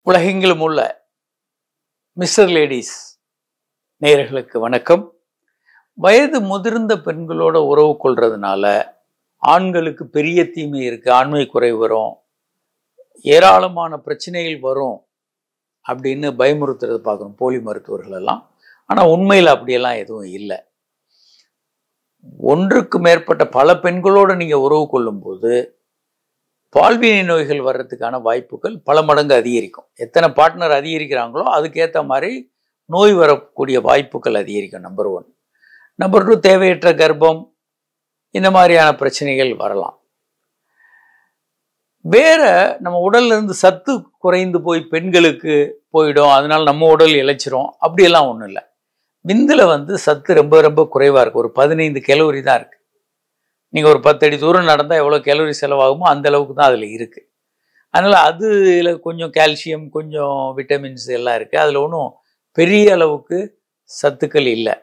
உலகெங்கிலும் உள்ள mister ladies நேயர்களுக்கு வணக்கம். வயது முதிர்ந்த பெண்களோட உறவு கொள்றதுனால ஆண்களுக்கு பெரிய தீமை இருக்கு, ஆண்மை குறைவு வரும், ஏராளமான பிரச்சனைகள் வரும் அப்படின்னு பயமுறுத்துறது பார்க்கணும் போலி மருத்துவர்கள் எல்லாம். ஆனால் உண்மையில் அப்படியெல்லாம் எதுவும் இல்லை. ஒன்றுக்கு மேற்பட்ட பல பெண்களோடு நீங்கள் உறவு கொள்ளும்போது பால்வினை நோய்கள் வர்றதுக்கான வாய்ப்புகள் பல மடங்கு அதிகரிக்கும். எத்தனை பார்ட்னர் அதிகரிக்கிறாங்களோ அதுக்கேற்ற மாதிரி நோய் வரக்கூடிய வாய்ப்புகள் அதிகரிக்கும். நம்பர் 1. நம்பர் 2, தேவையற்ற கர்ப்பம், இந்த மாதிரியான பிரச்சனைகள் வரலாம். வேற நம்ம உடல்ல இருந்து சத்து குறைந்து போய் பெண்களுக்கு போயிடும், அதனால நம்ம உடல் இழைச்சிரும், அப்படியெல்லாம் ஒன்றும் இல்லை. விந்துல சத்து ரொம்ப ரொம்ப குறைவாக இருக்கு. ஒரு 15 கேலோரி தான் இருக்கு. நீங்கள் ஒரு 10 அடி தூரம் நடந்தால் எவ்வளோ கேலோரி செலவாகுமோ அந்த அளவுக்கு தான் அதில் இருக்குது. அதனால் அதில் கொஞ்சம் கால்சியம், கொஞ்சம் விட்டமின்ஸ் எல்லாம் இருக்குது. அதில் ஒன்றும் பெரிய அளவுக்கு சத்துக்கள் இல்லை.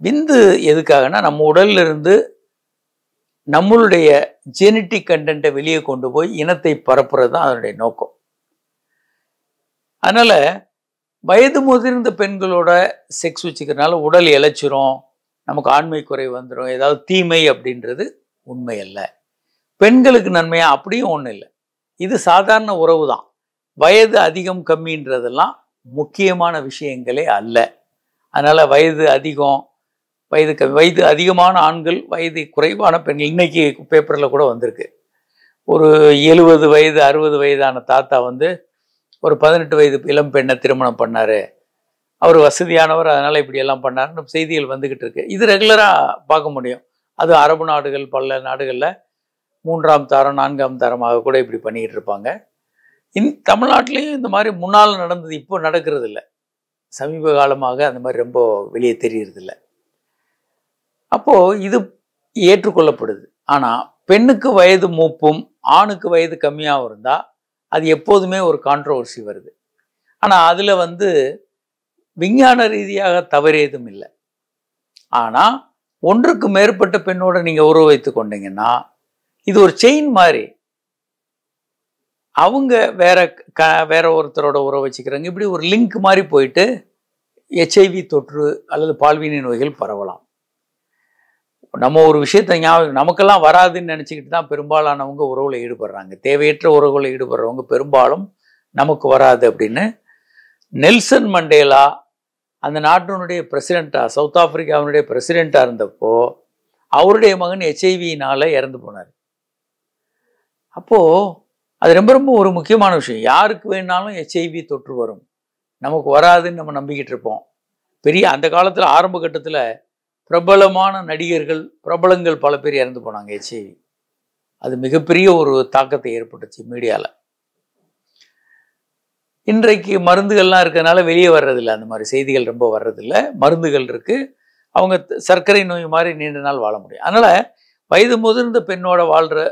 விந்து எதுக்காகனா நம்ம உடல்ல இருந்து நம்மளுடைய ஜெனட்டிக் கண்டென்ட்டை வெளியே கொண்டு போய் இனத்தை பரப்புறது தான் அதனுடைய நோக்கம். அதனால் வயது முதிர்ந்த பெண்களோட செக்ஸ் வச்சுக்கிறதுனால உடல் இழைச்சிரும், நமக்கு ஆண்மை குறை வந்துடும், ஏதாவது தீமை அப்படின்றது உண்மை அல்ல. பெண்களுக்கு நன்மையா அப்படியும் ஒன்றும் இல்லை. இது சாதாரண உறவு தான். வயது அதிகம் கம்மின்றதெல்லாம் முக்கியமான விஷயங்களே அல்ல. அதனால் வயது அதிகம், வயது அதிகமான ஆண்கள், வயது குறைவான பெண்கள், இன்னைக்கு பேப்பரில் கூட வந்திருக்கு. ஒரு 70 வயது 60 வயதான தாத்தா ஒரு 18 வயது இளம் பெண்ணை திருமணம் பண்ணார், அவர் வசதியானவர், அதனால் இப்படியெல்லாம் பண்ணாருன்னு செய்திகள் வந்துக்கிட்டு இருக்கு. இது ரெகுலராக பார்க்க முடியும். அது அரபு நாடுகள், பல நாடுகளில் 3ஆம் தரம் 4ஆம் தரமாக கூட இப்படி பண்ணிக்கிட்டு இருப்பாங்க. தமிழ்நாட்டிலையும் இந்த மாதிரி முன்னால் நடந்தது, இப்போ நடக்கிறது இல்லை. சமீப காலமாக அந்த மாதிரி ரொம்ப வெளியே தெரியறதில்லை. அப்போது இது ஏற்றுக்கொள்ளப்படுது. ஆனால் பெண்ணுக்கு வயது மூப்பும் ஆணுக்கு வயது கம்மியாகவும் இருந்தால் அது எப்போதுமே ஒரு கான்ட்ரோவர்சி வருது. ஆனால் அதில் விஞ்ஞான ரீதியாக தவறேதும் இல்லை. ஆனால் ஒன்றுக்கு மேற்பட்ட பெண்ணோட நீங்கள் உறவு வைத்து கொண்டீங்கன்னா இது ஒரு செயின் மாதிரி. அவங்க வேற ஒருத்தரோட உறவு வச்சுக்கிறாங்க, இப்படி ஒரு லிங்க் மாதிரி போயிட்டு HIV தொற்று அல்லது பால்வினை நோய்கள் பரவலாம். நம்ம ஒரு விஷயத்தை நமக்கெல்லாம் வராதுன்னு நினச்சிக்கிட்டு தான் பெரும்பாலானவங்க உறவுல ஈடுபடுறாங்க. தேவையற்ற உறவுல ஈடுபடுறவங்க பெரும்பாலும் நமக்கு வராது அப்படின்னு நெல்சன் மண்டேலா அந்த நாட்டினுடைய பிரசிடெண்ட்டாக, சவுத் ஆப்பிரிக்காவினுடைய பிரசிடெண்ட்டாக இருந்தப்போ அவருடைய மகன் HIV இறந்து போனார். அப்போது அது ரொம்ப ரொம்ப ஒரு முக்கியமான விஷயம். யாருக்கு வேணாலும் HIV தொற்று வரும், நமக்கு வராதுன்னு நம்ம நம்பிக்கிட்டு இருப்போம். அந்த காலத்தில் ஆரம்ப கட்டத்தில் பிரபலமான நடிகர்கள், பிரபலங்கள் பல பேர் இறந்து போனாங்க HIV. அது மிகப்பெரிய ஒரு தாக்கத்தை ஏற்பட்டுச்சு மீடியாவில். இன்றைக்கு மருந்துகள்லாம் இருக்கிறதுனால வெளியே வர்றதில்லை, அந்த மாதிரி செய்திகள் ரொம்ப வர்றதில்லை. மருந்துகள் இருக்குது, அவங்க சர்க்கரை நோய் மாதிரி நீண்ட நாள் வாழ முடியும். அதனால் வயது முதிர்ந்த பெண்ணோட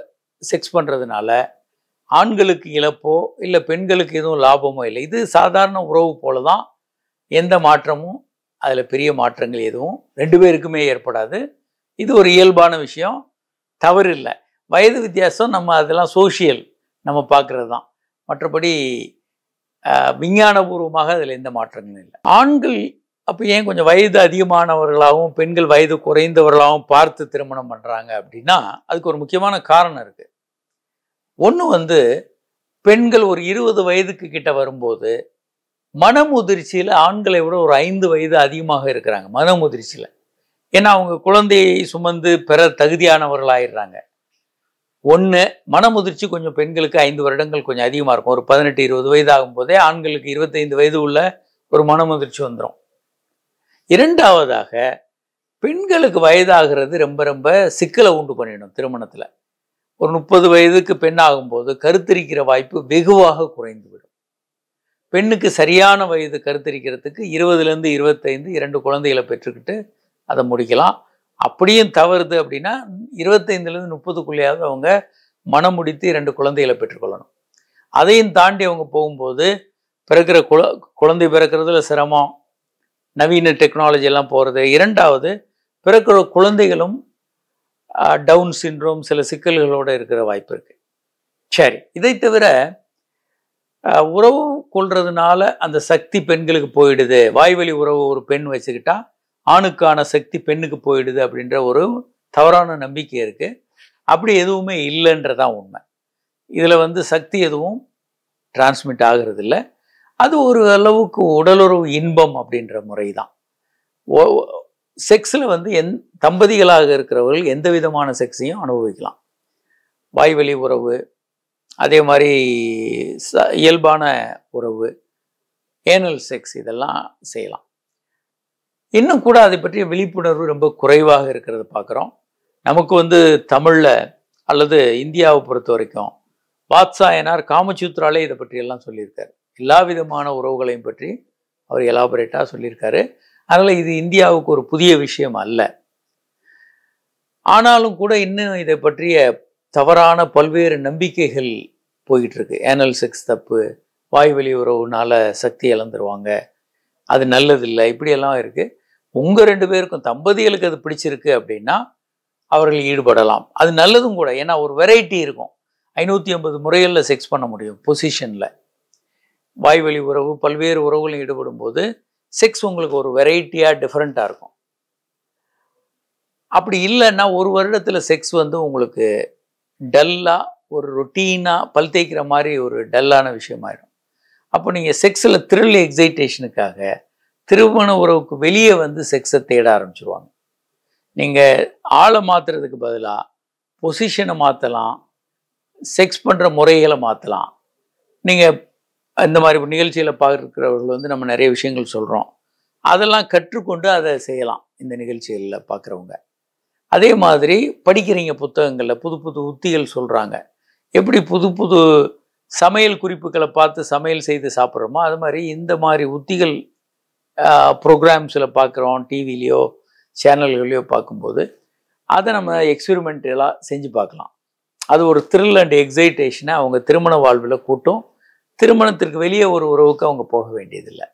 செக்ஸ் பண்ணுறதுனால ஆண்களுக்கு இழப்போ இல்லை பெண்களுக்கு எதுவும் லாபமோ இல்லை. இது சாதாரண உறவு போல தான். எந்த மாற்றமும் அதில் பெரிய மாற்றங்கள் எதுவும் 2 பேருக்குமே ஏற்படாது. இது ஒரு இயல்பான விஷயம், தவறு இல்லை. வயது வித்தியாசம் நம்ம அதெல்லாம் சோஷியல் நம்ம பார்க்குறது தான். மற்றபடி விஞ்ஞானபூர்வமாக அதில் எந்த மாற்றங்களும் இல்லை. ஆண்கள் அப்போ ஏன் கொஞ்சம் வயது அதிகமானவர்களாகவும் பெண்கள் வயது குறைந்தவர்களாகவும் பார்த்து திருமணம் பண்ணுறாங்க அப்படின்னா அதுக்கு ஒரு முக்கியமான காரணம் இருக்குது. ஒன்று பெண்கள் ஒரு 20 வயதுக்கு கிட்ட வரும்போது மனமுதிர்ச்சியில் ஆண்களை விட ஒரு 5 வயது அதிகமாக இருக்கிறாங்க மனமுதிர்ச்சியில். ஏன்னா அவங்க குழந்தையை சுமந்து பெற தகுதியானவர்களாயிடுறாங்க. ஒன்று, மனமுதிர்ச்சி கொஞ்சம் பெண்களுக்கு 5 வருடங்கள் கொஞ்சம் அதிகமாக இருக்கும். ஒரு 18-20 வயது ஆகும்போதே ஆண்களுக்கு 25 வயது உள்ள ஒரு மனமுதிர்ச்சி வந்துடும். இரண்டாவதாக, பெண்களுக்கு வயதாகிறது ரொம்ப ரொம்ப சிக்கலை உண்டு பண்ணிடும் திருமணத்தில். ஒரு 30 வயதுக்கு பெண் ஆகும்போது கருத்தரிக்கிற வாய்ப்பு வெகுவாக குறைந்து விடும். பெண்ணுக்கு சரியான வயது கருத்தரிக்கிறதுக்கு 20லேருந்து 25 2 குழந்தைகளை பெற்றுக்கிட்டு அதை முடிக்கலாம். அப்படியும் தவறுது அப்படின்னா 25லேருந்து 30க்குள்ளேயாவது அவங்க மனம் முடித்து 2 குழந்தைகளை பெற்றுக்கொள்ளணும். அதையும் தாண்டி அவங்க போகும்போது குழந்தை பிறக்கிறதுல சிரமம், நவீன டெக்னாலஜி எல்லாம் போகிறது. இரண்டாவது, பிறக்கிற குழந்தைகளும் டவுன் சிண்ட்ரோம் சில சிக்கல்களோடு இருக்கிற வாய்ப்பு இருக்குது. சரி, இதை தவிர உறவு கொள்றதுனால அந்த சக்தி பெண்களுக்கு போயிடுது, வாய்வழி உறவு ஒரு பெண் வச்சுக்கிட்டா ஆணுக்கான சக்தி பெண்ணுக்கு போயிடுது அப்படின்ற ஒரு தவறான நம்பிக்கை இருக்கு. அப்படி எதுவுமே இல்லைன்றதான் உண்மை. இதுல வந்து சக்தி எதுவும் டிரான்ஸ்மிட் ஆகுறது இல்லை. அது ஒரு அளவுக்கு உடலுறவு இன்பம் அப்படின்ற முறை தான். செக்ஸில் வந்து தம்பதிகளாக இருக்கிறவர்கள் எந்த விதமான செக்ஸையும் அனுபவிக்கலாம். வாய்வழி உறவு, அதே மாதிரி இயல்பான உறவு, ஏனல் செக்ஸ், இதெல்லாம் செய்யலாம். இன்னும் கூட அதை பற்றிய விழிப்புணர்வு ரொம்ப குறைவாக இருக்கிறத பார்க்குறோம். நமக்கு வந்து தமிழில் அல்லது இந்தியாவை பொறுத்த வரைக்கும் வாத்சாயனார் காமசூத்ராலே இதை பற்றியெல்லாம் சொல்லியிருக்காரு. எல்லா விதமான உறவுகளையும் பற்றி அவர் எலாபரேட்டாக சொல்லியிருக்காரு. அதனால் இது இந்தியாவுக்கு ஒரு புதிய விஷயம் அல்ல. ஆனாலும் கூட இன்னும் இதை பற்றிய தவறான பல்வேறு நம்பிக்கைகள் போயிட்டு இருக்கு. ஏனல் செக்ஸ் தப்பு, வாய்வழி உறவுனால சக்தி இழந்துருவாங்க, அது நல்லதில்லை, இப்படியெல்லாம் இருக்கு. உங்கள் 2 பேருக்கும் தம்பதிகளுக்கு அது பிடிச்சிருக்கு அப்படின்னா அவர்கள் ஈடுபடலாம். அது நல்லதும் கூட. ஏன்னா ஒரு வெரைட்டி இருக்கும். 550 முறைகளில் செக்ஸ் பண்ண முடியும் பொசிஷனில். வாய்வழி உறவு, பல்வேறு உறவுகளும் ஈடுபடும் போது செக்ஸ் உங்களுக்கு ஒரு வெரைட்டியாக டிஃப்ரெண்ட்டாக இருக்கும். அப்படி இல்லைன்னா ஒரு வருடத்தில் செக்ஸ் வந்து உங்களுக்கு டல்லாக, ஒரு ரொட்டீனாக பல் தேய்க்கிற மாதிரி ஒரு டல்லான விஷயமாயிடும். அப்போ நீங்கள் செக்ஸில் த்ரில் எக்ஸைட்டேஷனுக்காக திருமண உறவுக்கு வெளியே வந்து செக்ஸை தேட ஆரம்பிச்சிருவாங்க. நீங்கள் ஆளை மாற்றுறதுக்கு பதிலாக பொசிஷனை மாற்றலாம், செக்ஸ் பண்ணுற முறைகளை மாற்றலாம். நீங்கள் இந்த மாதிரி நிகழ்ச்சியில் பார்க்குறவர்கள் வந்து நம்ம நிறைய விஷயங்கள் சொல்கிறோம், அதெல்லாம் கற்றுக்கொண்டு அதை செய்யலாம் இந்த நிகழ்ச்சிகளில் பார்க்குறவங்க. அதே மாதிரி படிக்கிறீங்க புத்தகங்களில் புது புது உத்திகள் சொல்கிறாங்க. எப்படி புது புது சமையல் குறிப்புகளை பார்த்து சமையல் செய்து சாப்பிட்றோமோ அது மாதிரி இந்த மாதிரி உத்திகள் ப்ரோக்ராம்ஸில் பார்க்குறோம், டிவிலையோ சேனல்களையோ பார்க்கும்போது அதை நம்ம எக்ஸ்பெரிமெண்டலாக செஞ்சு பார்க்கலாம். அது ஒரு த்ரில் அண்ட் எக்ஸைட்டேஷனை அவங்க திருமண வாழ்வில் கூட்டும். திருமணத்திற்கு வெளியே ஒரு உறவுக்கு அவங்க போக வேண்டியதில்லை.